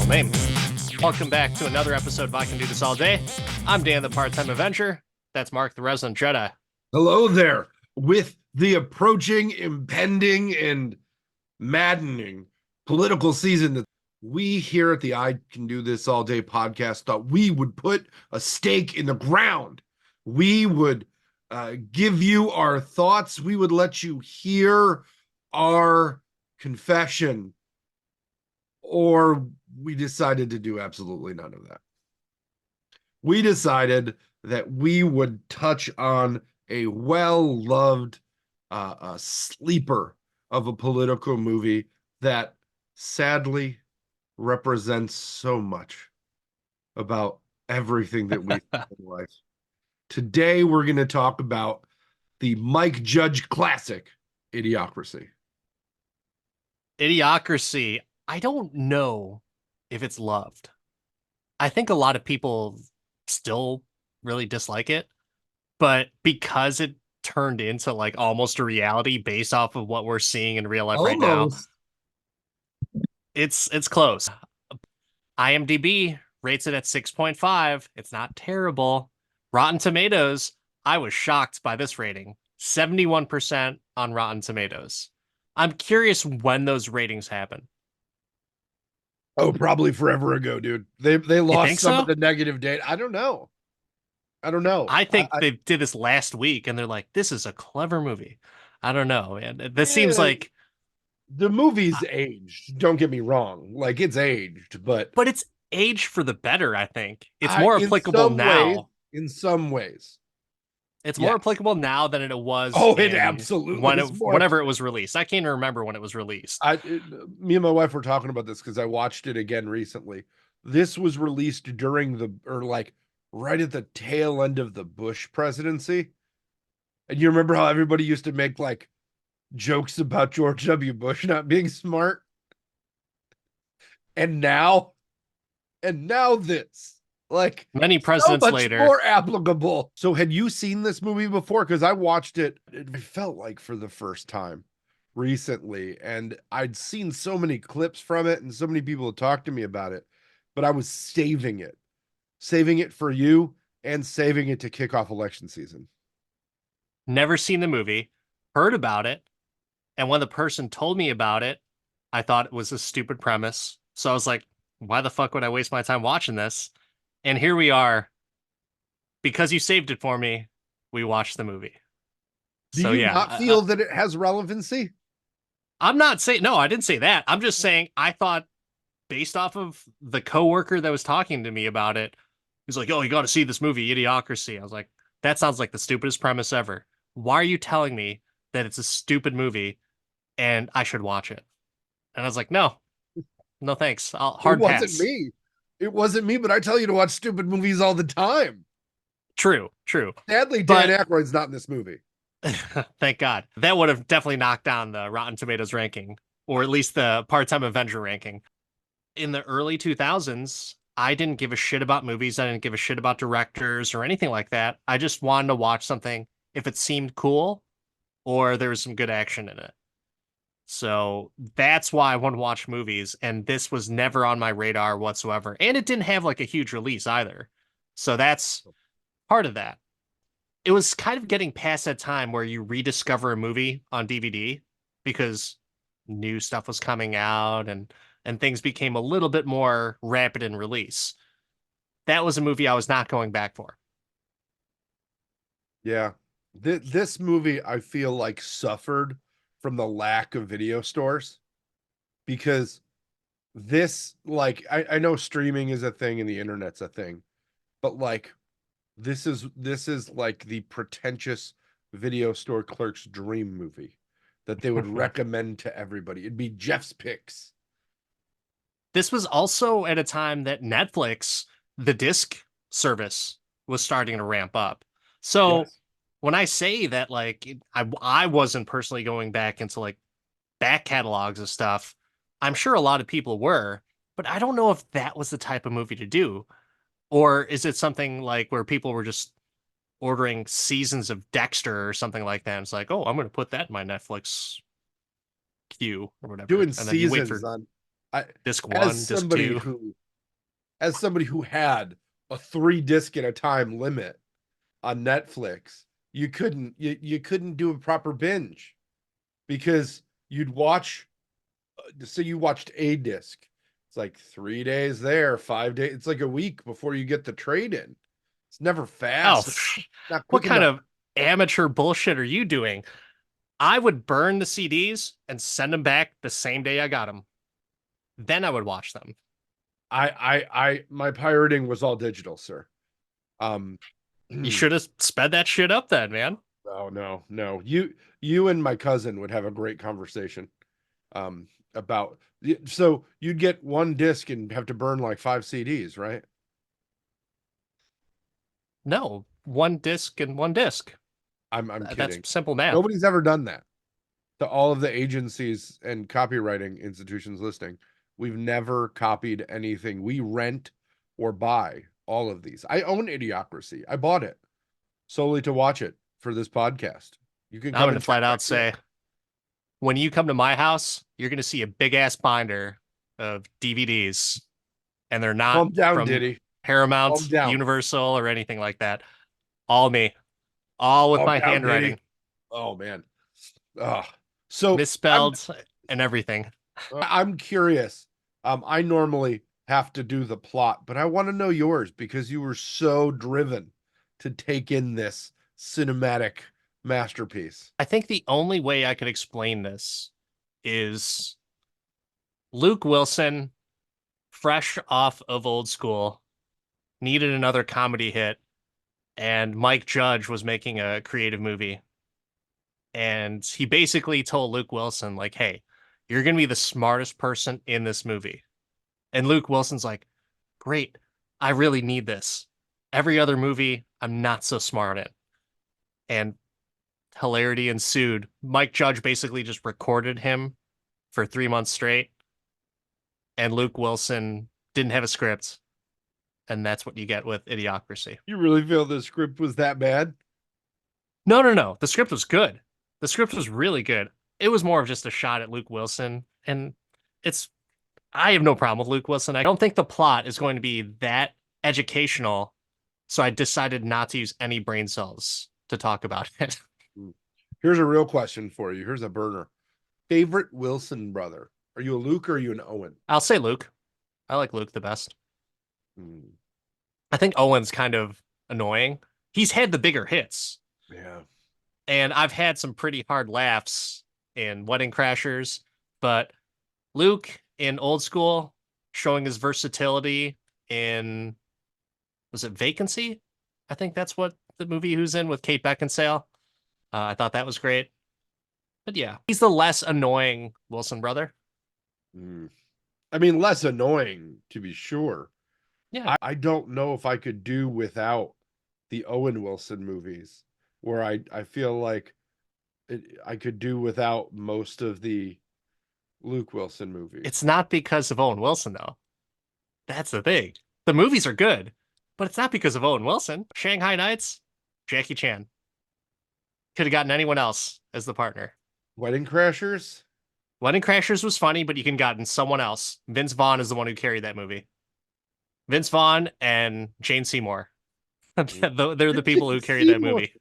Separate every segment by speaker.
Speaker 1: name. Welcome back to another episode of I Can Do This All Day. I'm Dan, the part-time Avenger. That's Mark, the resident Jedi.
Speaker 2: Hello there. With the approaching, impending, and maddening political season, we here at the I Can Do This All Day podcast thought we would put a stake in the ground. We would give you our thoughts. We would let you hear our confession. Or we decided to do absolutely none of that. We decided that we would touch on a well-loved sleeper of a political movie that sadly represents so much about everything that we think in life. Today, we're going to talk about the Mike Judge classic, Idiocracy.
Speaker 1: Idiocracy. I don't know if it's loved. I think a lot of people still really dislike it, but because it turned into like almost a reality based off of what we're seeing in real life right now, it's close. IMDb rates it at 6.5. It's not terrible. Rotten Tomatoes, I was shocked by this rating. 71% on Rotten Tomatoes. I'm curious when those ratings happen.
Speaker 2: Oh, probably forever ago, dude. They lost some of the negative data. I don't know.
Speaker 1: I think they did this last week, and they're like, "This is a clever movie." I don't know, man. This seems like
Speaker 2: the movie's aged. Don't get me wrong; like it's aged, but
Speaker 1: it's aged for the better. I think it's more applicable now.
Speaker 2: In some ways,
Speaker 1: it's more applicable now than it was.
Speaker 2: Oh, it absolutely
Speaker 1: whenever it was released. I can't even remember when it was released.
Speaker 2: Me and my wife were talking about this because I watched it again recently. This was released during right at the tail end of the Bush presidency. And you remember how everybody used to make like jokes about George W. Bush not being smart? And now this. Like
Speaker 1: many presidents
Speaker 2: so much
Speaker 1: later,
Speaker 2: more applicable. So had you seen this movie before? Because I watched it, it felt like for the first time recently, and I'd seen so many clips from it and so many people had talked to me about it, but I was saving it for you and saving it to kick off election season.
Speaker 1: Never seen the movie, heard about it, and when the person told me about it, I thought it was a stupid premise. So I was like, why the fuck would I waste my time watching this? And here we are. Because you saved it for me, we watched the movie.
Speaker 2: Do you not feel that it has relevancy?
Speaker 1: I'm not saying, no, I didn't say that. I'm just saying I thought based off of the coworker that was talking to me about it, he's like, oh, you got to see this movie, Idiocracy. I was like, that sounds like the stupidest premise ever. Why are you telling me that it's a stupid movie and I should watch it? And I was like, no thanks. Hard pass.
Speaker 2: It wasn't me, but I tell you to watch stupid movies all the time.
Speaker 1: True.
Speaker 2: Sadly, Dan Aykroyd's not in this movie.
Speaker 1: Thank God. That would have definitely knocked down the Rotten Tomatoes ranking, or at least the part-time Avenger ranking. In the early 2000s, I didn't give a shit about movies. I didn't give a shit about directors or anything like that. I just wanted to watch something if it seemed cool or there was some good action in it. So that's why I want to watch movies, and this was never on my radar whatsoever. And it didn't have like a huge release either. So that's part of that. It was kind of getting past that time where you rediscover a movie on DVD because new stuff was coming out and things became a little bit more rapid in release. That was a movie I was not going back for.
Speaker 2: Yeah. This movie, I feel like, suffered from the lack of video stores, because this, like, I know streaming is a thing and the internet's a thing, but like this is like the pretentious video store clerk's dream movie that they would recommend to everybody. It'd be Jeff's Picks.
Speaker 1: This was also at a time that Netflix, the disc service, was starting to ramp up. So yes. When I say that, like, I wasn't personally going back into like back catalogs of stuff, I'm sure a lot of people were, but I don't know if that was the type of movie to do. Or is it something like where people were just ordering seasons of Dexter or something like that? And it's like, oh, I'm going to put that in my Netflix queue or whatever.
Speaker 2: Doing seasons on. I
Speaker 1: Disc
Speaker 2: as
Speaker 1: one, disc
Speaker 2: somebody
Speaker 1: two.
Speaker 2: who as somebody who had a 3 disc at a time limit on Netflix, you couldn't do a proper binge because you'd watch so you watched a disc. It's like 3 days there, 5 days. It's like a week before you get the trade in. It's never
Speaker 1: Oh,
Speaker 2: fast, not
Speaker 1: what
Speaker 2: quick
Speaker 1: kind
Speaker 2: enough.
Speaker 1: of amateur bullshit are you doing? I would burn the CDs and send them back the same day I got them. Then I would watch them.
Speaker 2: My pirating was all digital, sir. Um,
Speaker 1: You
Speaker 2: no,
Speaker 1: should have sped that shit up then, man.
Speaker 2: no. You and my cousin would have a great conversation. About so you'd get 1 disc and have to burn like 5 CDs, right?
Speaker 1: No, one disc and one disc.
Speaker 2: I'm
Speaker 1: That's
Speaker 2: kidding.
Speaker 1: simple math.
Speaker 2: Nobody's ever done that. To all of the agencies and copywriting institutions listening, we've never copied anything. We rent or buy all of these. I own Idiocracy. I bought it solely to watch it for this podcast. You can
Speaker 1: I'm
Speaker 2: come
Speaker 1: going to
Speaker 2: and check
Speaker 1: flat
Speaker 2: my
Speaker 1: out
Speaker 2: shit.
Speaker 1: say when you come to my house, you're going to see a big ass binder of DVDs, and they're not
Speaker 2: Calm down,
Speaker 1: from
Speaker 2: Diddy. Calm
Speaker 1: Paramount,
Speaker 2: down.
Speaker 1: Universal, or anything like that. All me, all with
Speaker 2: Calm
Speaker 1: my
Speaker 2: down, Diddy.
Speaker 1: handwriting,
Speaker 2: Oh man. So
Speaker 1: misspelled and everything.
Speaker 2: I'm curious. I normally have to do the plot, but I want to know yours because you were so driven to take in this cinematic masterpiece.
Speaker 1: I think the only way I could explain this is Luke Wilson, fresh off of Old School, needed another comedy hit, and Mike Judge was making a creative movie. And he basically told Luke Wilson, like, hey, you're going to be the smartest person in this movie. And Luke Wilson's like, great, I really need this. Every other movie, I'm not so smart in. And hilarity ensued. Mike Judge basically just recorded him for 3 months straight. And Luke Wilson didn't have a script. And that's what you get with Idiocracy.
Speaker 2: You really feel the script was that bad?
Speaker 1: No, no, no. The script was good. The script was really good. It was more of just a shot at Luke Wilson. And it's, I have no problem with Luke Wilson. I don't think the plot is going to be that educational. So I decided not to use any brain cells to talk about it.
Speaker 2: Here's a real question for you. Here's a burner. Favorite Wilson brother? Are you a Luke or are you an Owen?
Speaker 1: I'll say Luke. I like Luke the best.
Speaker 2: Hmm.
Speaker 1: I think Owen's kind of annoying. He's had the bigger hits.
Speaker 2: Yeah.
Speaker 1: And I've had some pretty hard laughs in Wedding Crashers, but Luke in Old School showing his versatility in, was it Vacancy? I think that's what the movie he was in with Kate Beckinsale. I thought that was great. But yeah, he's the less annoying Wilson brother.
Speaker 2: Hmm. I mean, less annoying to be sure.
Speaker 1: Yeah.
Speaker 2: I don't know if I could do without the Owen Wilson movies, where I feel like I could do without most of the Luke Wilson movies.
Speaker 1: It's not because of Owen Wilson, though. That's the thing. The movies are good, but it's not because of Owen Wilson. Shanghai Nights, Jackie Chan. Could have gotten anyone else as the partner.
Speaker 2: Wedding Crashers?
Speaker 1: Wedding Crashers was funny, but you can gotten someone else. Vince Vaughn is the one who carried that movie. Vince Vaughn and Jane Seymour. They're the people who carried that movie.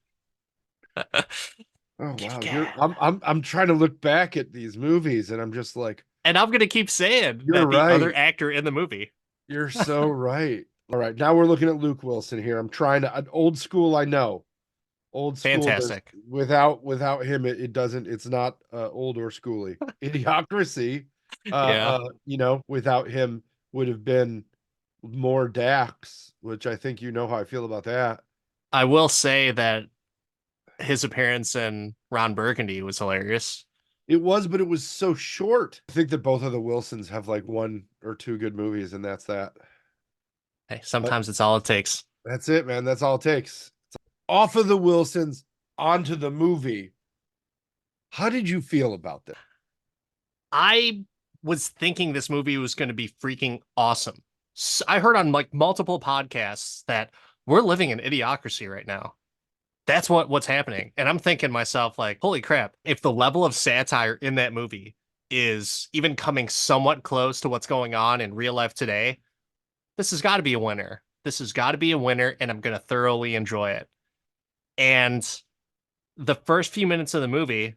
Speaker 2: Oh wow, I'm trying to look back at these movies and I'm just like,
Speaker 1: and I'm gonna keep saying
Speaker 2: you're
Speaker 1: that the
Speaker 2: right.
Speaker 1: other actor in the movie.
Speaker 2: You're so right. All right, now we're looking at Luke Wilson here. I'm trying to Old School. I know Old School.
Speaker 1: Fantastic.
Speaker 2: Without him, it doesn't. It's not old or schooly. Idiocracy.
Speaker 1: Yeah.
Speaker 2: Without him would have been more Dax, which I think you know how I feel about that.
Speaker 1: I will say that his appearance in Ron Burgundy was hilarious.
Speaker 2: It was, but it was so short. I think that both of the Wilsons have like 1 or 2 good movies, and that's that.
Speaker 1: Hey, sometimes it's all it takes.
Speaker 2: That's it, man. That's all it takes. Off of the Wilsons, onto the movie. How did you feel about this?
Speaker 1: I was thinking this movie was going to be freaking awesome. So I heard on like multiple podcasts that we're living in Idiocracy right now. That's what's happening. And I'm thinking myself like, holy crap, if the level of satire in that movie is even coming somewhat close to what's going on in real life today, this has got to be a winner. This has got to be a winner, and I'm going to thoroughly enjoy it. And the first few minutes of the movie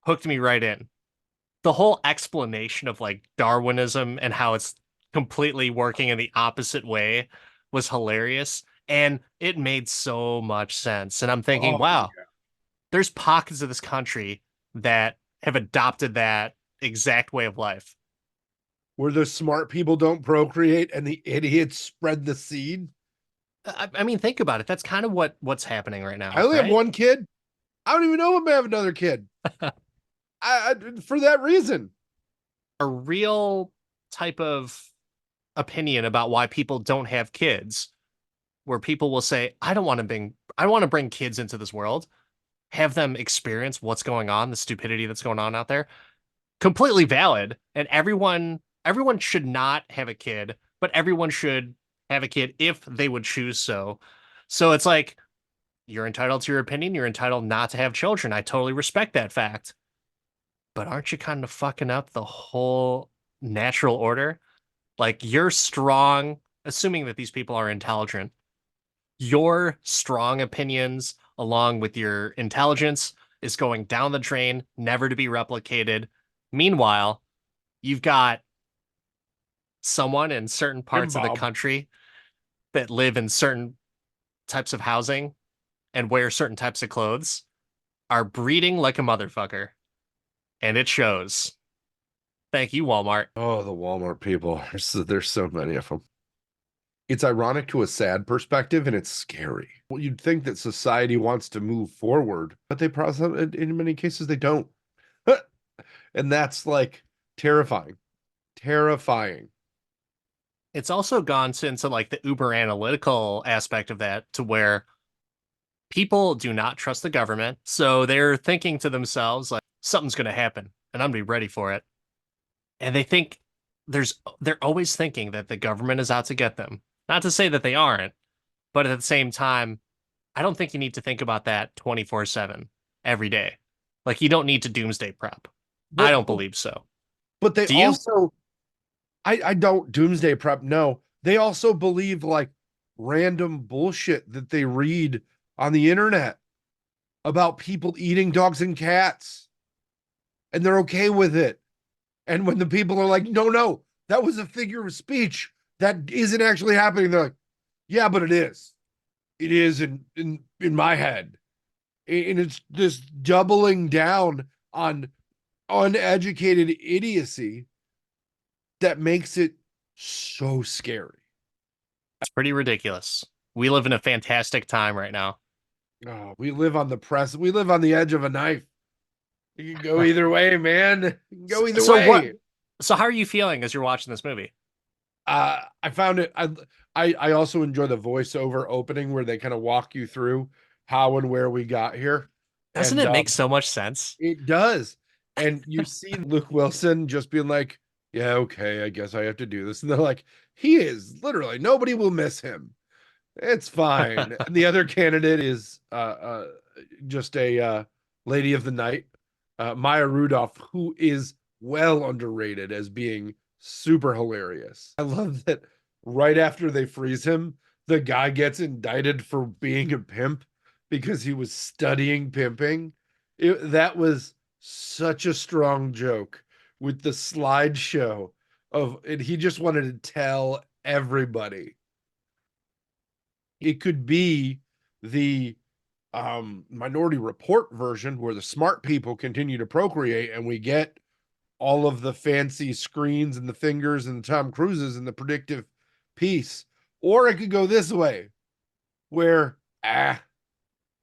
Speaker 1: hooked me right in. The whole explanation of like Darwinism and how it's completely working in the opposite way was hilarious. And it made so much sense. And I'm thinking,
Speaker 2: Oh,
Speaker 1: wow,
Speaker 2: yeah.
Speaker 1: there's pockets of this country that have adopted that exact way of life.
Speaker 2: Where the smart people don't procreate and the idiots spread the seed.
Speaker 1: I mean, think about it. That's kind of what's happening right
Speaker 2: I
Speaker 1: now,
Speaker 2: only have
Speaker 1: right?
Speaker 2: one kid. I don't even know if I'm gonna have another kid. For that reason.
Speaker 1: A real type of opinion about why people don't have kids, where people will say, I don't want to bring kids into this world, have them experience what's going on, the stupidity that's going on out there. Completely valid. And everyone should not have a kid, but everyone should have a kid if they would choose so. So it's like, you're entitled to your opinion, you're entitled not to have children. I totally respect that fact. But aren't you kind of fucking up the whole natural order? Like, you're strong, assuming that these people are intelligent, your strong opinions along with your intelligence is going down the drain, never to be replicated. Meanwhile, you've got someone in certain
Speaker 2: Jim
Speaker 1: parts of the
Speaker 2: Bob.
Speaker 1: country that live in certain types of housing and wear certain types of clothes are breeding like a motherfucker. And it shows. Thank you, Walmart.
Speaker 2: Oh, the Walmart people. There's so many of them. It's ironic to a sad perspective, and it's scary. Well, you'd think that society wants to move forward, but they probably, in many cases, they don't. And that's like terrifying. Terrifying.
Speaker 1: It's also gone into like the uber analytical aspect of that to where people do not trust the government. So they're thinking to themselves, like, something's going to happen and I'm going to be ready for it. And they think they're always thinking that the government is out to get them. Not to say that they aren't, but at the same time, I don't think you need to think about that 24/7 every day. Like, you don't need to doomsday prep. I
Speaker 2: But
Speaker 1: don't believe so.
Speaker 2: but they
Speaker 1: Do you?
Speaker 2: also, I don't doomsday prep. No, they also believe like random bullshit that they read on the internet about people eating dogs and cats, and they're okay with it. And when the people are like, no, no, that was a figure of speech. That isn't actually happening. They're like, yeah, but it is. It is in my head. And it's this doubling down on uneducated idiocy that makes it so scary.
Speaker 1: It's pretty ridiculous. We live in a fantastic time right now.
Speaker 2: Oh, we live on the press. We live on the edge of a knife. You can go either way, man. You can go either
Speaker 1: So what?
Speaker 2: way.
Speaker 1: So how are you feeling as you're watching this movie?
Speaker 2: I found it. I also enjoy the voiceover opening where they kind of walk you through how and where we got here,
Speaker 1: Doesn't
Speaker 2: and
Speaker 1: it make so much sense?
Speaker 2: it does. And you see Luke Wilson just being like, "Yeah, okay, I guess I have to do this," and they're like, "He is literally nobody will miss him. It's fine." And the other candidate is just a lady of the night, Maya Rudolph, who is well underrated as being super hilarious. I love that right after they freeze him, the guy gets indicted for being a pimp because he was studying pimping. That was such a strong joke with the slideshow of, and he just wanted to tell everybody. It could be the Minority Report version where the smart people continue to procreate and we get all of the fancy screens and the fingers and the Tom Cruises and the predictive piece. Or it could go this way where,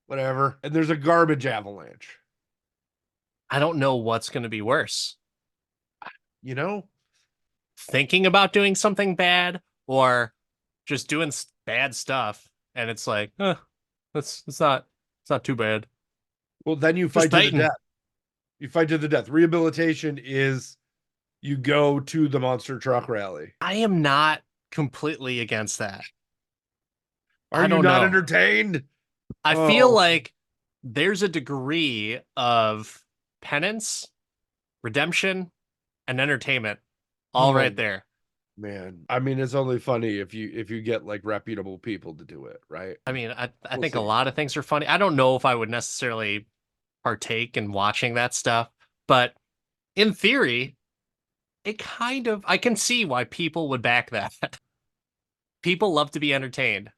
Speaker 2: whatever. And there's a garbage avalanche.
Speaker 1: I don't know what's going to be worse.
Speaker 2: You know?
Speaker 1: Thinking about doing something bad or just doing bad stuff and it's like, it's not too bad.
Speaker 2: Well, then you
Speaker 1: Just
Speaker 2: fight to the
Speaker 1: biting.
Speaker 2: death. You fight to the death. Rehabilitation is you go to the monster truck rally.
Speaker 1: I am not completely against that.
Speaker 2: Are
Speaker 1: I
Speaker 2: you
Speaker 1: don't
Speaker 2: not
Speaker 1: know.
Speaker 2: entertained?
Speaker 1: I feel
Speaker 2: Oh,
Speaker 1: like there's a degree of penance redemption, and entertainment, all
Speaker 2: Oh
Speaker 1: right there.
Speaker 2: man. I mean, it's only funny if you get like reputable people to do it, right?
Speaker 1: I mean, I
Speaker 2: We'll
Speaker 1: think a
Speaker 2: see.
Speaker 1: lot of things are funny. I don't know if I would necessarily partake in watching that stuff, but in theory, it kind of, I can see why people would back that. People love to be entertained.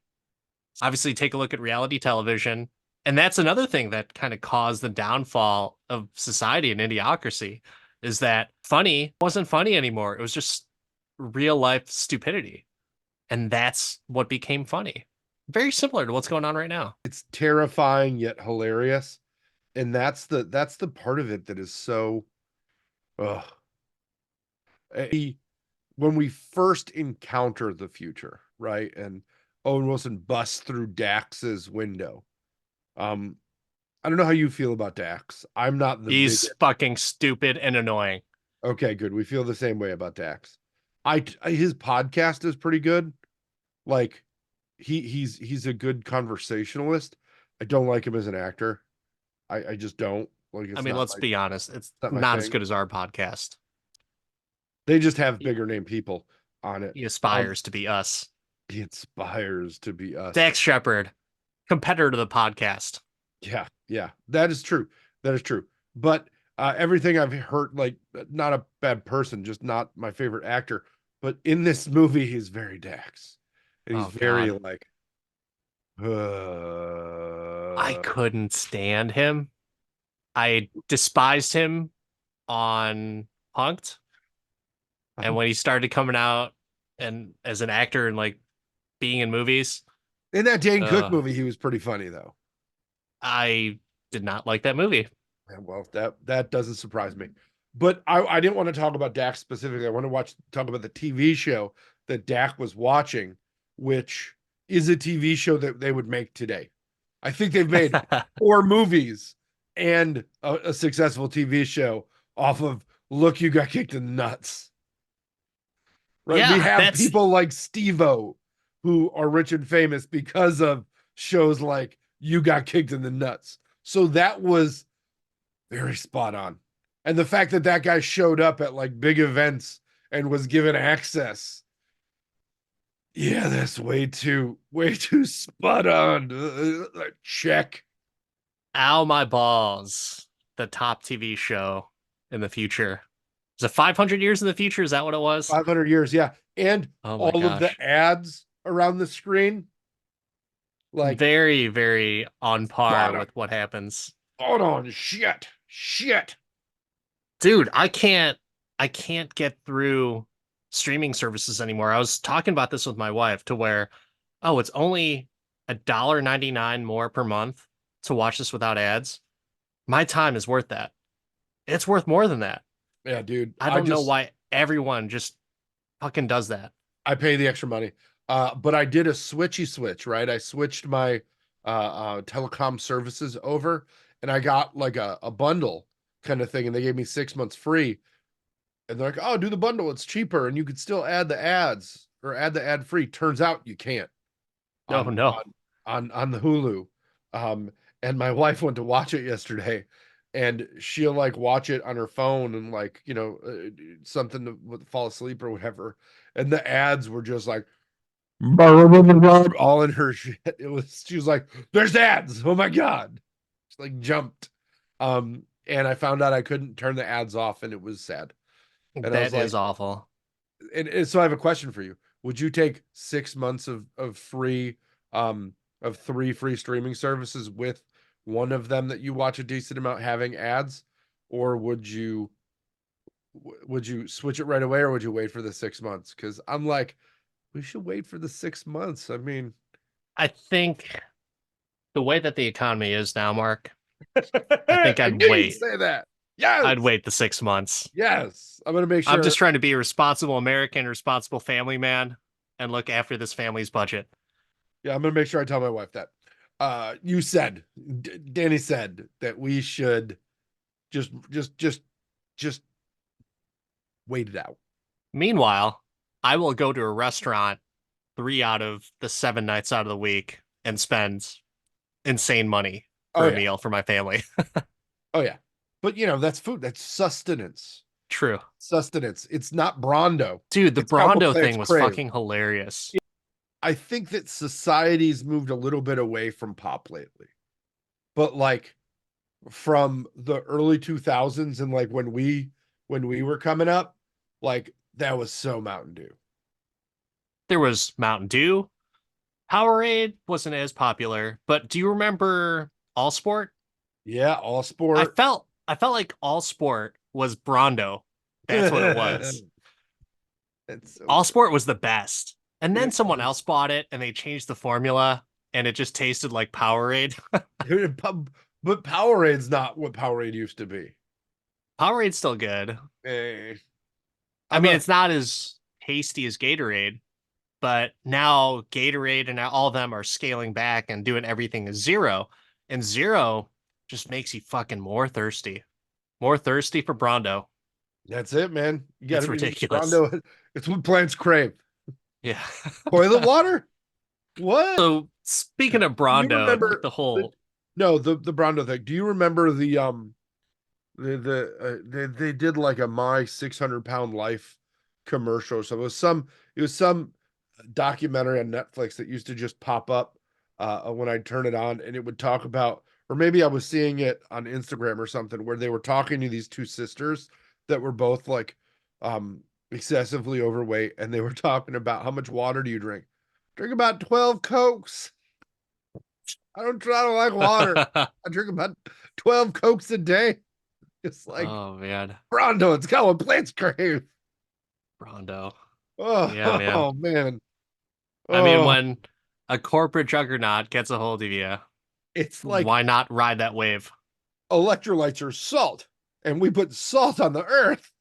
Speaker 1: Obviously, take a look at reality television. And that's another thing that kind of caused the downfall of society and idiocracy is that funny wasn't funny anymore. It was just real life stupidity. And that's what became funny. Very similar to what's going on right now.
Speaker 2: It's terrifying yet hilarious. And that's the part of it that is so ugh. When we first encounter the future, right? And Owen Wilson busts through Dax's window. Um, I don't know how you feel about Dax. I'm not the
Speaker 1: He's
Speaker 2: biggest.
Speaker 1: fucking stupid and annoying.
Speaker 2: Okay, good. We feel the same way about Dax. His podcast is pretty good. Like he's a good conversationalist. I don't like him as an actor. I just don't. Like
Speaker 1: I
Speaker 2: it's
Speaker 1: mean,
Speaker 2: not
Speaker 1: let's be honest, it's
Speaker 2: not my
Speaker 1: not as
Speaker 2: thing.
Speaker 1: good as our podcast.
Speaker 2: They just have bigger name people on it.
Speaker 1: He
Speaker 2: Um,
Speaker 1: aspires to be us.
Speaker 2: he inspires to be us.
Speaker 1: Dax Shepard, competitor to the podcast.
Speaker 2: Yeah, yeah, that is true. That is true. But everything I've heard, like, not a bad person, just not my favorite actor. But in this movie, he's very Dax, and he's
Speaker 1: Oh
Speaker 2: very
Speaker 1: God.
Speaker 2: like,
Speaker 1: I couldn't stand him. I despised him on Punked. And when he started coming out and as an actor and like being in movies,
Speaker 2: in that Dane Cook
Speaker 1: uh,
Speaker 2: movie, he was pretty funny though.
Speaker 1: I did not like that movie.
Speaker 2: Yeah, well, that doesn't surprise me. But I didn't want to talk about Dak specifically. I want to talk about the TV show that Dak was watching, which is a TV show that they would make today. I think they've made 4 movies and a successful TV show off of Look, You Got Kicked in the Nuts. Right? We
Speaker 1: Yeah,
Speaker 2: have
Speaker 1: that's
Speaker 2: people like Steve-O who are rich and famous because of shows like You Got Kicked in the Nuts. So that was very spot on. And the fact that that guy showed up at like big events and was given access. Yeah, that's way too spot on. Check.
Speaker 1: Ow My Balls, the top TV show in the future. Is it 500 years in the future? Is that what it was?
Speaker 2: 500 years, yeah. And
Speaker 1: Oh my
Speaker 2: all of the
Speaker 1: gosh.
Speaker 2: ads around the screen, like,
Speaker 1: Very, very on par
Speaker 2: spot on.
Speaker 1: with what happens.
Speaker 2: Spot on. Shit.
Speaker 1: Dude, I can't get through streaming services anymore. I was talking about this with my wife to where, oh, it's only $1.99 more per month to watch this without ads. My time is worth that. It's worth more than that.
Speaker 2: Yeah, dude.
Speaker 1: I don't know why everyone just fucking does that.
Speaker 2: I pay the extra money. But I did a switchy switch, right? I switched my telecom services over and I got like a bundle kind of thing, and they gave me 6 months free. And they're like, oh, do the bundle, it's cheaper, and you could still add the ads or add the ad free. Turns out you can't
Speaker 1: No,
Speaker 2: on
Speaker 1: no.
Speaker 2: on the Hulu. Um, and my wife went to watch it yesterday, and she'll like watch it on her phone and like something to fall asleep or whatever. And the ads were just like all in her shit. She was like, "There's ads! Oh my god!" She like jumped. And I found out I couldn't turn the ads off, and it was sad. And I was
Speaker 1: That
Speaker 2: like,
Speaker 1: is awful.
Speaker 2: and so I have a question for you. Would you take 6 months of free of 3 free streaming services with one of them that you watch a decent amount having ads, or would you switch it right away, or would you wait for the 6 months? Because I'm like, we should wait for the 6 months. I mean,
Speaker 1: I think the way that the economy is now, Mark, I think
Speaker 2: I
Speaker 1: I'd
Speaker 2: knew you'd
Speaker 1: wait.
Speaker 2: say that.
Speaker 1: I'd
Speaker 2: Yes,
Speaker 1: wait the 6 months.
Speaker 2: yes. I'm gonna make
Speaker 1: I'm
Speaker 2: sure.
Speaker 1: just trying to be a responsible American, responsible family man, and look after this family's budget.
Speaker 2: Yeah, I'm gonna make sure I tell my wife that. You said, Danny said that we should just wait it out.
Speaker 1: Meanwhile, I will go to a restaurant 3 out of the 7 nights out of the week and spend insane money
Speaker 2: Oh
Speaker 1: for a
Speaker 2: yeah,
Speaker 1: meal for my family.
Speaker 2: oh yeah. But you know, that's food. That's sustenance.
Speaker 1: True.
Speaker 2: Sustenance. It's not Brondo.
Speaker 1: Dude, the
Speaker 2: It's how what
Speaker 1: Brondo
Speaker 2: plants
Speaker 1: thing was
Speaker 2: crave.
Speaker 1: fucking hilarious.
Speaker 2: I think that society's moved a little bit away from pop lately. But like from the early 2000s and like when we were coming up, like that was so Mountain Dew.
Speaker 1: There was Mountain Dew. Powerade wasn't as popular, but do you remember All Sport?
Speaker 2: Yeah, all sport.
Speaker 1: I felt like All Sport was Brondo. That's what it was.
Speaker 2: It's so
Speaker 1: All
Speaker 2: good.
Speaker 1: Sport was the best. And then
Speaker 2: It
Speaker 1: someone
Speaker 2: was
Speaker 1: else bought it and they changed the formula and it just tasted like Powerade.
Speaker 2: dude, but Powerade's not what Powerade used to be.
Speaker 1: Powerade's still good.
Speaker 2: Eh,
Speaker 1: I
Speaker 2: I'm
Speaker 1: mean,
Speaker 2: a
Speaker 1: it's not as tasty as Gatorade, but now Gatorade and all of them are scaling back and doing everything as zero. And zero just makes you fucking more thirsty. More thirsty for Brondo.
Speaker 2: that's it, man. You got to
Speaker 1: It's
Speaker 2: be
Speaker 1: ridiculous.
Speaker 2: Rondo. It's what plants crave.
Speaker 1: Yeah.
Speaker 2: Toilet water? What?
Speaker 1: So speaking of
Speaker 2: Do you
Speaker 1: Brondo, like
Speaker 2: remember
Speaker 1: the
Speaker 2: the
Speaker 1: whole
Speaker 2: no the Brondo thing? Do you remember they did like a my 600 pound life commercial? So it was some documentary on Netflix that used to just pop up when I'd turn it on, and it would talk about, or maybe I was seeing it on Instagram or something, where they were talking to these two sisters that were both like excessively overweight, and they were talking about how much water do you drink? Drink about 12 Cokes. I don't like water. I drink about 12 Cokes a day. It's like
Speaker 1: Oh man.
Speaker 2: Brondo, it's got what plants crave.
Speaker 1: Brondo.
Speaker 2: Oh,
Speaker 1: Yeah, man.
Speaker 2: oh man.
Speaker 1: I mean,
Speaker 2: Oh,
Speaker 1: when a corporate juggernaut gets a hold of you,
Speaker 2: it's like
Speaker 1: why not ride that wave?
Speaker 2: electrolytes are salt, and we put salt on the earth.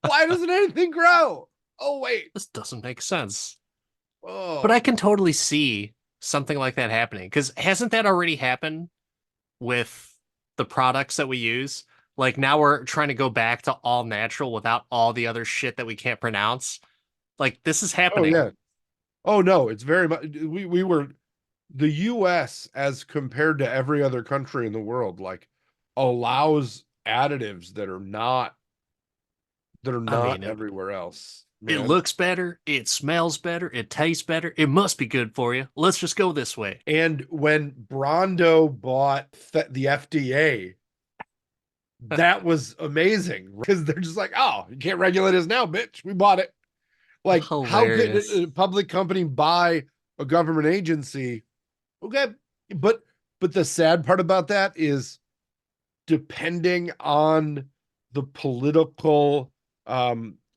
Speaker 2: Why doesn't anything grow? Oh, wait.
Speaker 1: This doesn't make sense. But
Speaker 2: Oh,
Speaker 1: I can totally see something like that happening because hasn't that already happened with the products that we use? Like now we're trying to go back to all natural without all the other shit that we can't pronounce. Like this is
Speaker 2: oh
Speaker 1: happening.
Speaker 2: yeah. Oh no, it's very much we were the US as compared to every other country in the world, like allows additives that are
Speaker 1: I
Speaker 2: not
Speaker 1: mean,
Speaker 2: everywhere else,
Speaker 1: it
Speaker 2: man.
Speaker 1: looks better, it smells better, it tastes better. It must be good for you. Let's just go this way.
Speaker 2: And when Brondo bought the FDA, that was amazing because they're just like, oh, you can't regulate us now, bitch. We bought it. Like, how could
Speaker 1: Hilarious.
Speaker 2: a public company buy a government agency? Okay, but the sad part about that is depending on the political,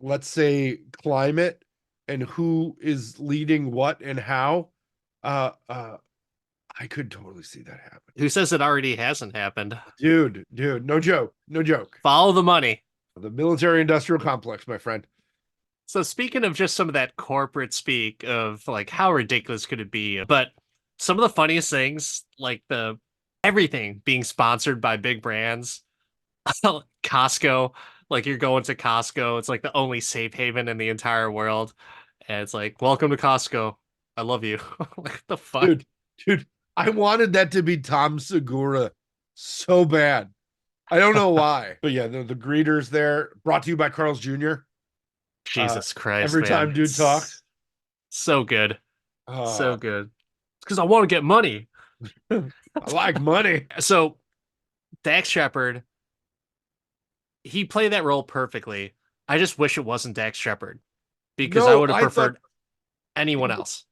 Speaker 2: let's say, climate and who is leading what and how, uh, uh, I could totally see that happen.
Speaker 1: Who says it already hasn't happened?
Speaker 2: Dude, no joke, no joke.
Speaker 1: Follow the money.
Speaker 2: The military industrial complex, my friend.
Speaker 1: So speaking of just some of that corporate speak of like how ridiculous could it be, but some of the funniest things, like the everything being sponsored by big brands, Costco, like you're going to Costco, it's like the only safe haven in the entire world. And it's like, welcome to Costco. I love you. Like the fuck?
Speaker 2: Dude, dude, I wanted that to be Tom Segura so bad. I don't know why. But yeah, the greeters there, brought to you by Carl's Jr. Uh,
Speaker 1: Jesus Christ,
Speaker 2: every time
Speaker 1: man.
Speaker 2: dude talks.
Speaker 1: It's so good. So
Speaker 2: Uh,
Speaker 1: good. It's because I want to get money.
Speaker 2: I like money.
Speaker 1: So Dax Shepard, he played that role perfectly. I just wish it wasn't Dax Shepard because I
Speaker 2: No,
Speaker 1: would have
Speaker 2: I thought
Speaker 1: preferred anyone else.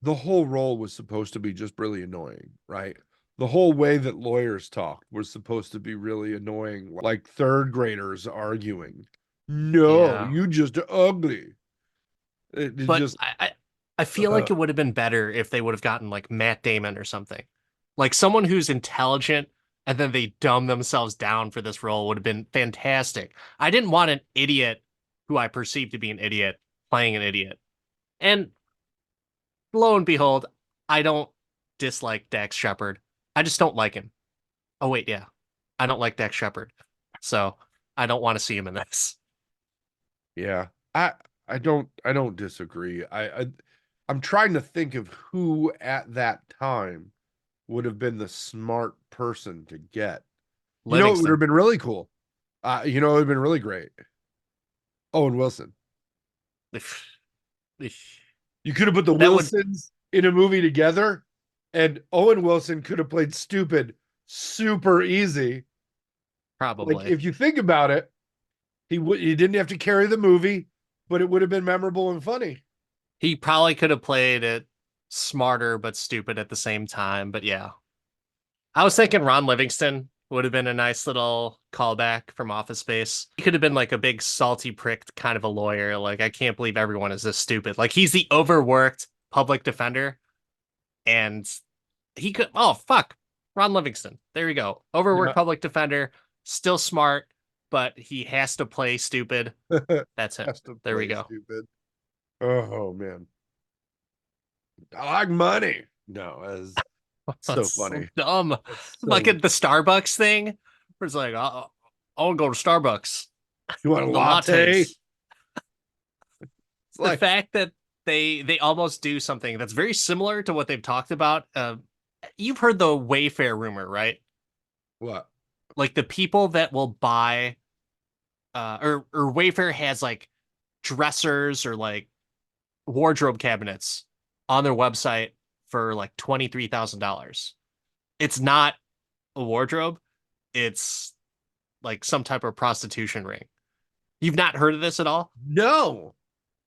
Speaker 2: the whole role was supposed to be just really annoying, right? The whole way that lawyers talked was supposed to be really annoying, like third graders arguing. No,
Speaker 1: Yeah.
Speaker 2: you just ugly. It
Speaker 1: But
Speaker 2: just
Speaker 1: I feel
Speaker 2: uh,
Speaker 1: like it would have been better if they would have gotten like Matt Damon or something. Like someone who's intelligent and then they dumb themselves down for this role would have been fantastic. I didn't want an idiot who I perceived to be an idiot playing an idiot. And lo and behold, I don't dislike Dax Shepard. I just don't like him. Oh wait, yeah. I don't like Dax Shepard. So I don't want to see him in this.
Speaker 2: yeah. I I don't disagree. I'm trying to think of who at that time would have been the smart person to get. You know, it would have
Speaker 1: Livingston.
Speaker 2: been really cool. You know, it would have been really great. Owen Wilson. You could have put the
Speaker 1: That would
Speaker 2: Wilsons in a movie together, and Owen Wilson could have played stupid super easy. Like
Speaker 1: probably.
Speaker 2: if you think about it, he didn't have to carry the movie, but it would have been memorable and funny.
Speaker 1: He probably could have played it smarter but stupid at the same time. But yeah, I was thinking Ron Livingston would have been a nice little callback from Office Space. He could have been like a big salty pricked kind of a lawyer. Like, I can't believe everyone is this stupid. Like, he's the overworked public defender, and he could. Oh fuck, Ron Livingston. There you go.
Speaker 2: Yeah.
Speaker 1: Overworked public defender, still smart, but he has to play stupid. That's him.
Speaker 2: Has to
Speaker 1: There we
Speaker 2: play
Speaker 1: go.
Speaker 2: stupid. Oh man. I like money. No, it's so
Speaker 1: That's so
Speaker 2: funny.
Speaker 1: dumb.
Speaker 2: It's
Speaker 1: Like
Speaker 2: so
Speaker 1: at the Starbucks thing, where it's like, I want to go to Starbucks.
Speaker 2: you want a
Speaker 1: The
Speaker 2: latte?
Speaker 1: lattes.
Speaker 2: It's
Speaker 1: The
Speaker 2: like
Speaker 1: fact that they almost do something that's very similar to what they've talked about. You've heard the Wayfair rumor, right?
Speaker 2: what?
Speaker 1: Like the people that will buy, or Wayfair has like dressers or like wardrobe cabinets on their website for like $23,000. It's not a wardrobe. It's like some type of prostitution ring. You've not heard of this at all?
Speaker 2: No.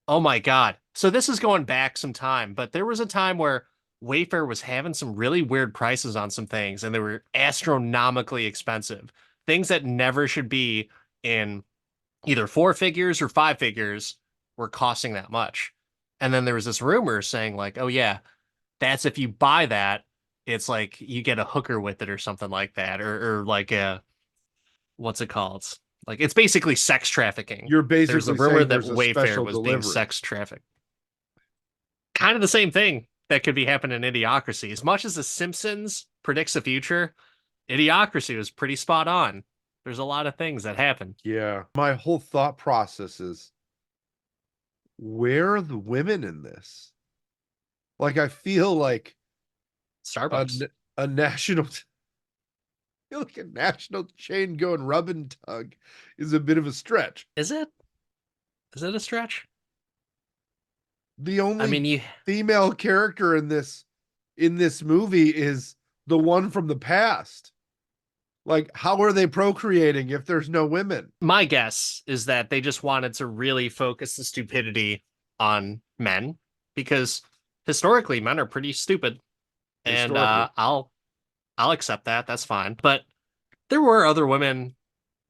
Speaker 1: Oh my God. So this is going back some time, but there was a time where Wayfair was having some really weird prices on some things, and they were astronomically expensive. Things that never should be in either four figures or five figures were costing that much. And then there was this rumor saying, like, oh yeah, that's if you buy that, it's like you get a hooker with it or something like that, or like a what's it called? Like, it's basically sex trafficking.
Speaker 2: You're
Speaker 1: There's a
Speaker 2: basically
Speaker 1: rumor
Speaker 2: saying
Speaker 1: that
Speaker 2: there's a
Speaker 1: Wayfair
Speaker 2: special
Speaker 1: was being
Speaker 2: delivery.
Speaker 1: sex trafficked. Kind of the same thing that could be happening in Idiocracy. As much as The Simpsons predicts the future, Idiocracy was pretty spot on. There's a lot of things that happen.
Speaker 2: Yeah. My whole thought process is where are the women in this? Like I feel like a,
Speaker 1: Starbucks.
Speaker 2: a national feel like a national chain going rub and tug is a bit of a stretch.
Speaker 1: Is it? Is it a stretch?
Speaker 2: The
Speaker 1: I
Speaker 2: only
Speaker 1: mean, you.
Speaker 2: female character in this movie is the one from the past. Like, how are they procreating if there's no women?
Speaker 1: My guess is that they just wanted to really focus the stupidity on men, because historically men are pretty stupid, and
Speaker 2: Historically.
Speaker 1: I'll accept that. That's fine. But there were other women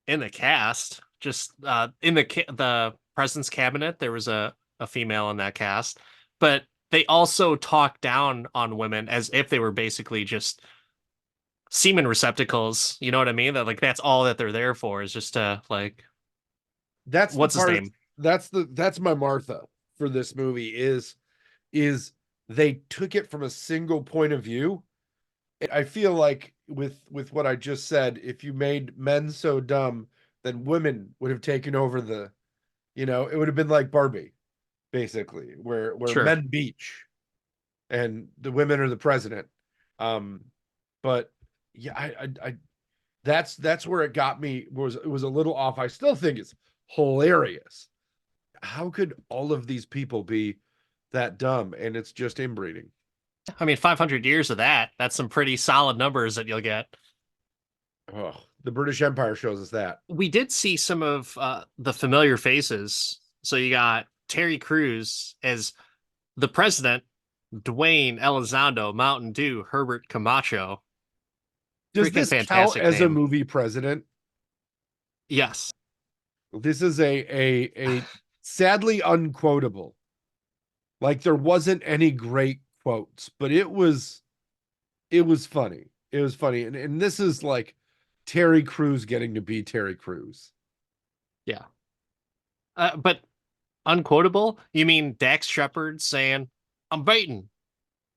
Speaker 1: in the cast. Just in the president's cabinet, there was a female in that cast, but they also talked down on women as if they were basically just semen receptacles. You know what I mean? That like that's all that they're there for, is just to like,
Speaker 2: That's the
Speaker 1: what's his
Speaker 2: part
Speaker 1: name?
Speaker 2: that's my Martha for this movie is they took it from a single point of view. I feel like with what I just said, if you made men so dumb, then women would have taken over it would have been like Barbie, basically, where
Speaker 1: Sure.
Speaker 2: men beach and the women are the president. Um, but yeah, I that's where it got me was it was a little off. I still think it's hilarious. How could all of these people be that dumb? And it's just inbreeding.
Speaker 1: I mean, 500 years of that. That's some pretty solid numbers that you'll get.
Speaker 2: Oh, the British Empire shows us that.
Speaker 1: We did see some of the familiar faces. So you got Terry Crews as the president, Dwayne Elizondo, Mountain Dew, Herbert Camacho.
Speaker 2: Does
Speaker 1: Freaking
Speaker 2: this count
Speaker 1: fantastic
Speaker 2: as a
Speaker 1: name.
Speaker 2: movie president?
Speaker 1: Yes.
Speaker 2: This is a sadly unquotable. Like there wasn't any great quotes, but it was funny. It was funny. And this is like Terry Crews getting to be Terry Crews.
Speaker 1: Yeah. But unquotable? You mean Dax Shepard saying, I'm baiting.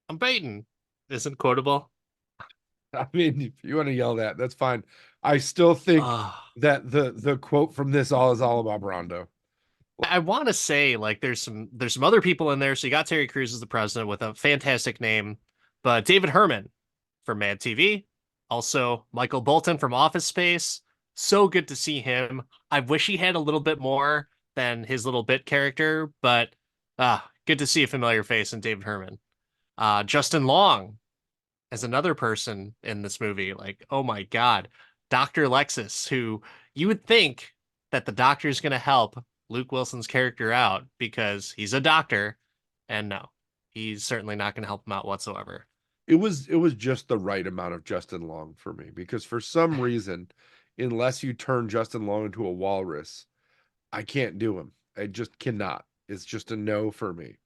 Speaker 1: I'm baiting. Isn't quotable?
Speaker 2: I mean, if you want to yell that, that's fine. I still think
Speaker 1: Uh,
Speaker 2: that the quote from this all is all about Brando.
Speaker 1: I want to say like there's some other people in there. So you got Terry Crews as the president with a fantastic name, but David Herman from Mad TV, Also, Michael Bolton from Office Space. So good to see him. I wish he had a little bit more than his little bit character, but good to see a familiar face in David Herman. Justin Long as another person in this movie. Like, oh my God, Dr. Lexus, who you would think that the doctor is going to help Luke Wilson's character out because he's a doctor, and no, he's certainly not going to help him out whatsoever.
Speaker 2: It was just the right amount of Justin Long for me because for some reason, unless you turn Justin Long into a walrus, I can't do him. I just cannot. It's just a no for me.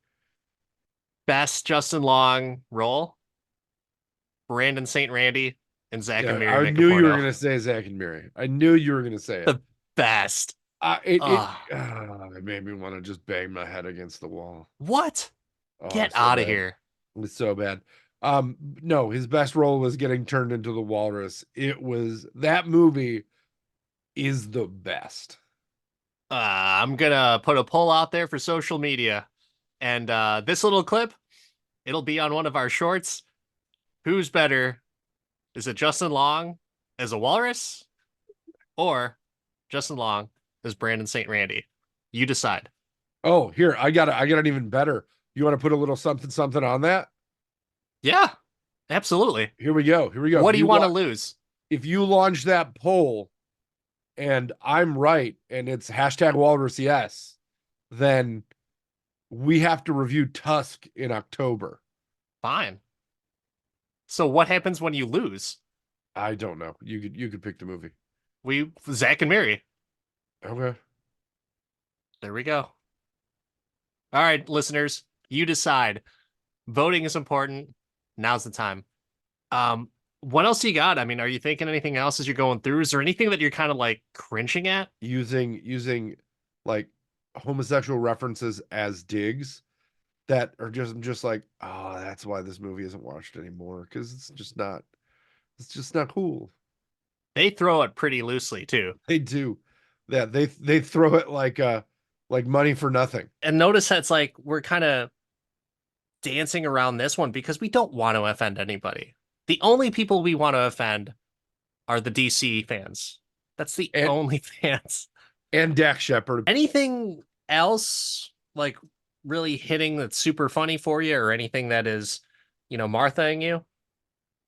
Speaker 1: Best Justin Long role, Brandon St. Randy and Zach and
Speaker 2: Yeah,
Speaker 1: Miri
Speaker 2: I
Speaker 1: make a
Speaker 2: knew you were
Speaker 1: porno.
Speaker 2: gonna say Zach and Miri. I knew you were gonna say it.
Speaker 1: The best.
Speaker 2: It it
Speaker 1: Oh,
Speaker 2: it made me want to just bang my head against the wall.
Speaker 1: what?
Speaker 2: Oh,
Speaker 1: Get
Speaker 2: it's so
Speaker 1: out of
Speaker 2: bad.
Speaker 1: here.
Speaker 2: It's so bad. No, his best role was getting turned into the walrus. It was that movie is the best.
Speaker 1: I'm gonna put a poll out there for social media. And this little clip, it'll be on one of our shorts. Who's better? Is it Justin Long as a walrus or Justin Long as Brandon St. Randy? You decide.
Speaker 2: Oh, here, I got it even better. You want to put a little something something on that?
Speaker 1: Yeah, absolutely.
Speaker 2: Here we go. Here we go.
Speaker 1: What do you want to lose?
Speaker 2: If you launch that poll and I'm right and it's hashtag walrus yes, then we have to review Tusk in October.
Speaker 1: Fine. So what happens when you lose?
Speaker 2: I don't know. You could pick the movie.
Speaker 1: We Zach and Mary.
Speaker 2: Okay.
Speaker 1: There we go. All right, listeners, you decide. Voting is important. Now's the time. Um, what else you got? I mean, are you thinking anything else as you're going through? Is there anything that you're kind of like cringing at?
Speaker 2: Using like homosexual references as digs that are just like, oh, that's why this movie isn't watched anymore because it's just not cool.
Speaker 1: They throw it pretty loosely too.
Speaker 2: They do that. They throw it like money for nothing.
Speaker 1: And notice that's like we're kind of dancing around this one because we don't want to offend anybody. The only people we want to offend are the DC fans. That's the
Speaker 2: And
Speaker 1: only fans.
Speaker 2: and Dak Shepard.
Speaker 1: Anything else like really hitting that's super funny for you or anything that is, Marthaing you?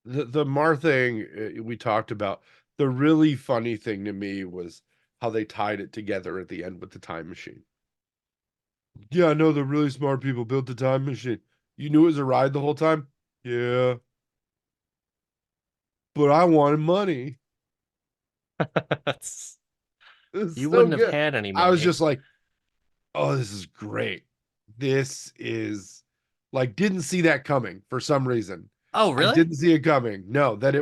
Speaker 2: The Mar thing we talked about. The really funny thing to me was how they tied it together at the end with the time machine. Yeah, I know the really smart people built the time machine. You knew it was a ride the whole time? Yeah, but I wanted money. It's
Speaker 1: You
Speaker 2: so
Speaker 1: wouldn't have
Speaker 2: good.
Speaker 1: had any
Speaker 2: I was
Speaker 1: money.
Speaker 2: just like, oh, this is great. This is like, didn't see that coming for some reason.
Speaker 1: Oh,
Speaker 2: I
Speaker 1: really?
Speaker 2: didn't see it coming. No, that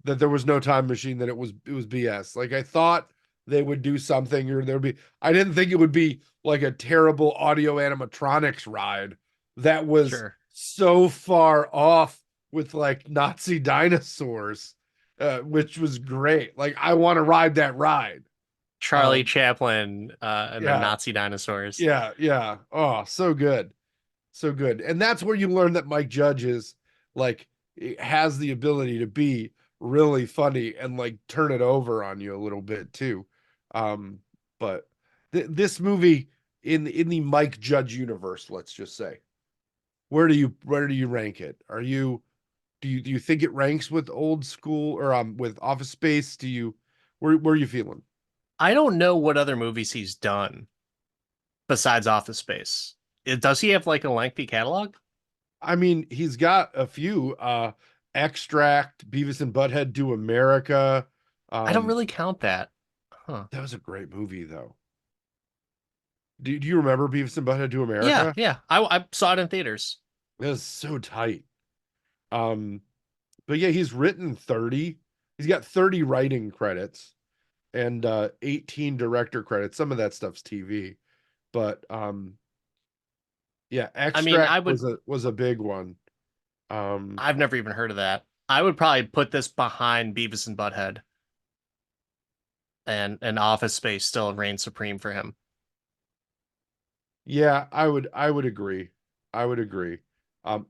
Speaker 2: there was no time machine, that it was BS. Like I thought they would do something or there would be I didn't think it would be like a terrible audio animatronics ride that was
Speaker 1: Sure.
Speaker 2: so far off with like Nazi dinosaurs, which was great. Like I want to ride that ride.
Speaker 1: Charlie
Speaker 2: Um,
Speaker 1: Chaplin and the
Speaker 2: yeah,
Speaker 1: Nazi dinosaurs.
Speaker 2: yeah. Oh, so good. So good. And that's where you learn that Mike Judge is like has the ability to be really funny and like turn it over on you a little bit too. But this movie in the Mike Judge universe, let's just say, where do you rank it? Do you think it ranks with Old School or with Office Space? Where are you feeling?
Speaker 1: I don't know what other movies he's done besides Office Space. Does he have like a lengthy catalog?
Speaker 2: I mean, he's got a few Extract, Beavis and Butthead Do America.
Speaker 1: I don't
Speaker 2: Um,
Speaker 1: really count that. Huh.
Speaker 2: that was a great movie though. Do you remember Beavis and Butthead Do
Speaker 1: Yeah,
Speaker 2: America?
Speaker 1: yeah. I saw it in theaters.
Speaker 2: It was so tight. Um, but yeah, he's written 30. He's got 30 writing credits and 18 director credits. Some of that stuff's TV. But yeah,
Speaker 1: I mean,
Speaker 2: Extract was a big one. Um,
Speaker 1: I've never even heard of that. I would probably put this behind Beavis and Butthead, and Office Space still reigns supreme for him.
Speaker 2: yeah, I would agree. I would agree.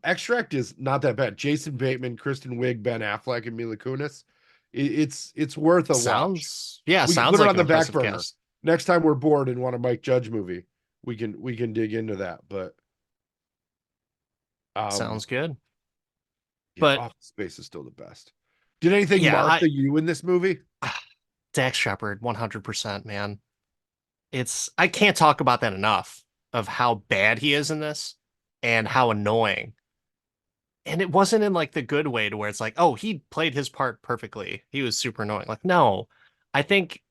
Speaker 2: Extract is not that bad. Jason Bateman, Kristen Wiig, Ben Affleck, and Mila Kunis. It's worth a watch.
Speaker 1: Yeah,
Speaker 2: We can
Speaker 1: sounds
Speaker 2: put it
Speaker 1: like
Speaker 2: on
Speaker 1: an
Speaker 2: the back
Speaker 1: impressive
Speaker 2: burner.
Speaker 1: cast.
Speaker 2: Next time we're bored and want a Mike Judge movie, we can dig into that. But um
Speaker 1: Sounds good.
Speaker 2: yeah,
Speaker 1: But
Speaker 2: Office Space is still the best. Did anything
Speaker 1: yeah,
Speaker 2: mark the you in this movie?
Speaker 1: Dax Shepard, 100%, man. I can't talk about that enough of how bad he is in this and how annoying. And it wasn't in like the good way to where it's like, oh, he played his part perfectly. He was super annoying. Like, no, I think,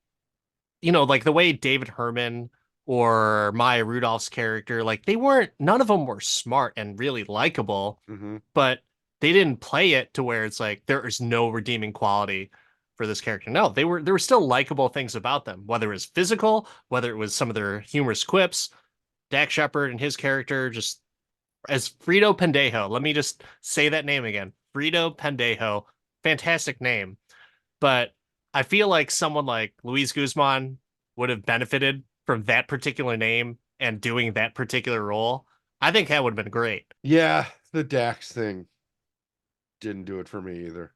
Speaker 1: like the way David Herman or Maya Rudolph's character, like none of them were smart and really likable,
Speaker 2: Mm-hmm.
Speaker 1: but they didn't play it to where it's like there is no redeeming quality for this character. No, there were still likable things about them, whether it was physical, whether it was some of their humorous quips. Dax Shepard and his character just as Frito Pendejo. Let me just say that name again. Frito Pendejo. Fantastic name. But I feel like someone like Luis Guzman would have benefited from that particular name and doing that particular role. I think that would have been great.
Speaker 2: Yeah, the Dax thing didn't do it for me either.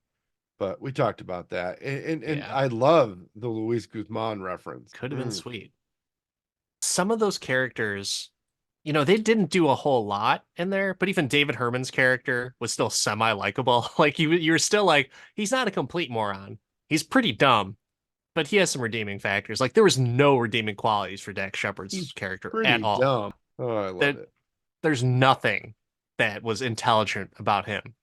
Speaker 2: But we talked about that. And
Speaker 1: Yeah,
Speaker 2: I love the Luis Guzman reference.
Speaker 1: could have been
Speaker 2: Mm.
Speaker 1: sweet. Some of those characters, they didn't do a whole lot in there, but even David Herman's character was still semi-likable. Like you were still like, he's not a complete moron. He's pretty dumb, but he has some redeeming factors. Like there was no redeeming qualities for Dax Shepard's
Speaker 2: He's
Speaker 1: character at
Speaker 2: pretty
Speaker 1: all.
Speaker 2: dumb. Oh, I love
Speaker 1: That
Speaker 2: it.
Speaker 1: there's nothing that was intelligent about him.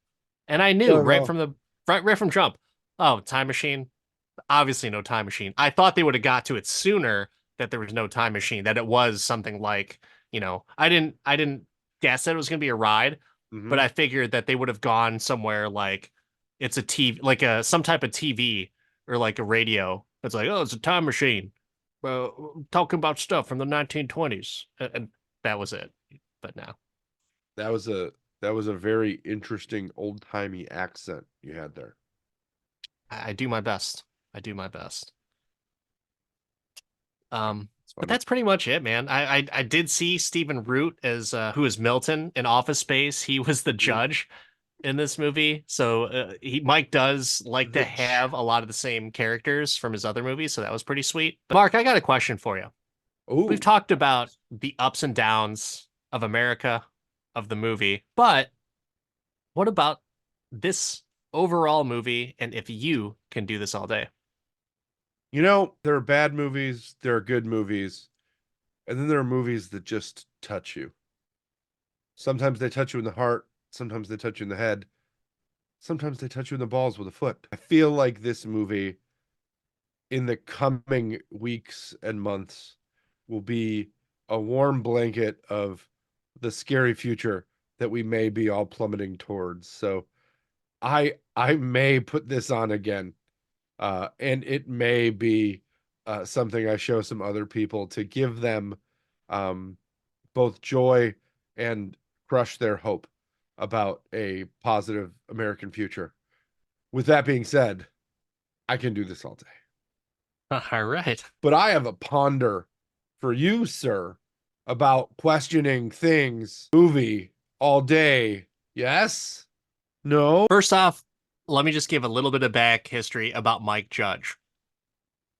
Speaker 1: And I knew
Speaker 2: Not at all.
Speaker 1: right from jump. Oh, time machine. Obviously no time machine. I thought they would have got to it sooner that there was no time machine, that it was something like, I didn't guess that it was going to be a ride, but
Speaker 2: Hmm.
Speaker 1: I figured that they would have gone somewhere like it's a TV, like some type of TV or like a radio. It's like, oh, it's a time machine. Talking about stuff from the 1920s. And that was it. But no,
Speaker 2: That was a very interesting old-timey accent you had there.
Speaker 1: I do my best. I do my best.
Speaker 2: It's
Speaker 1: But
Speaker 2: funny.
Speaker 1: that's pretty much it, man. I did see Stephen Root as who is Milton in Office Space. He was the
Speaker 2: Mhm.
Speaker 1: judge in this movie, so Mike does like to
Speaker 2: The ch-
Speaker 1: have a lot of the same characters from his other movies, so that was pretty sweet. But Mark, I got a question for you. We've
Speaker 2: Oh,
Speaker 1: talked about the ups and downs of America, of the movie, but what about this overall movie? And if you can do this all day,
Speaker 2: there are bad movies, there are good movies, and then there are movies that just touch you. Sometimes they touch you in the heart, sometimes they touch you in the head, sometimes they touch you in the balls with a foot. I feel like this movie in the coming weeks and months will be a warm blanket of the scary future that we may be all plummeting towards. So I may put this on again. And it may be something I show some other people to give them um, both joy and crush their hope about a positive American future. With that being said, I can do this all day.
Speaker 1: all right.
Speaker 2: But I have a ponder for you, sir, about questioning things, movie all day. Yes? No?
Speaker 1: First off, let me just give a little bit of back history about Mike Judge.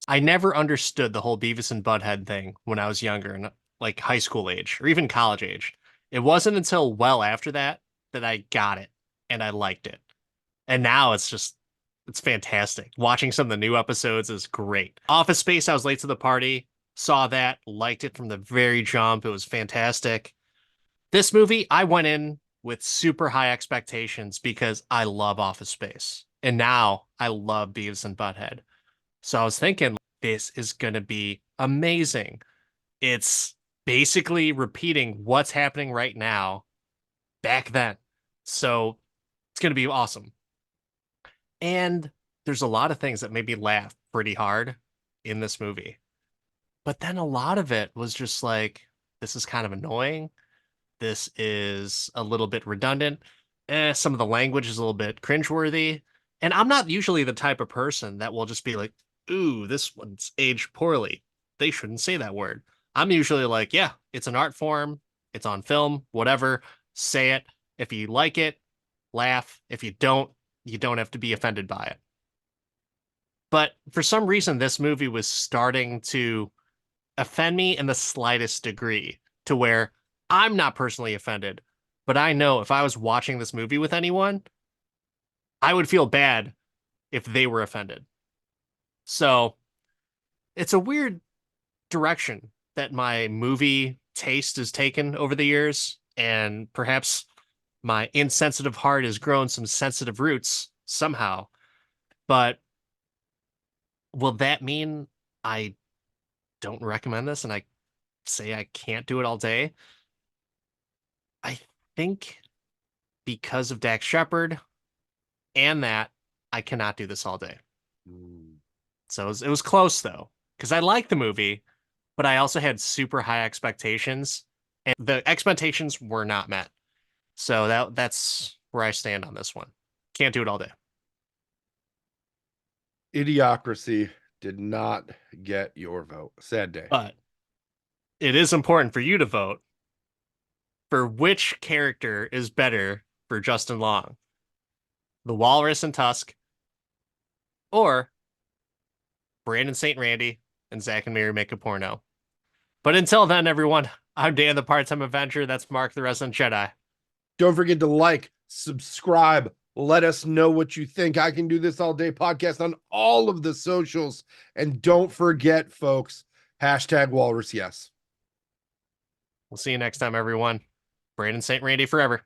Speaker 1: I never understood the whole Beavis and Butthead thing when I was younger and like high school age or even college age. It wasn't until well after that that I got it and I liked it. And now it's fantastic. Watching some of the new episodes is great. Office Space, I was late to the party, saw that, liked it from the very jump. It was fantastic. This movie, I went in with super high expectations because I love Office Space. And now I love Beavis and Butthead. So I was thinking, this is going to be amazing. It's basically repeating what's happening right now back then. So it's going to be awesome. And there's a lot of things that made me laugh pretty hard in this movie. But then a lot of it was just like, this is kind of annoying. This is a little bit redundant. Some of the language is a little bit cringeworthy. And I'm not usually the type of person that will just be like, ooh, this one's aged poorly. They shouldn't say that word. I'm usually like, yeah, it's an art form. It's on film, whatever. Say it. If you like it, laugh. If you don't have to be offended by it. But for some reason, this movie was starting to offend me in the slightest degree to where I'm not personally offended, but I know if I was watching this movie with anyone, I would feel bad if they were offended. So it's a weird direction that my movie taste has taken over the years, and perhaps my insensitive heart has grown some sensitive roots somehow. But will that mean I don't recommend this and I say I can't do it all day? I think because of Dax Shepard and that, I cannot do this all day.
Speaker 2: Mm.
Speaker 1: So it was close though, because I like the movie, but I also had super high expectations, and the expectations were not met. So that's where I stand on this one. Can't do it all day.
Speaker 2: Idiocracy did not get your vote. Sad day.
Speaker 1: But it is important for you to vote for which character is better for Justin Long, the Walrus and Tusk, or Brandon St. Randy and Zach and Mary make a porno. But until then, everyone, I'm Dan the Part-Time Avenger. That's Mark the Resident Jedi.
Speaker 2: Don't forget to like, subscribe, let us know what you think. I Can Do This All Day podcast on all of the socials. And don't forget, folks, hashtag Walrus Yes.
Speaker 1: We'll see you next time, everyone. Brandon St. Randy forever.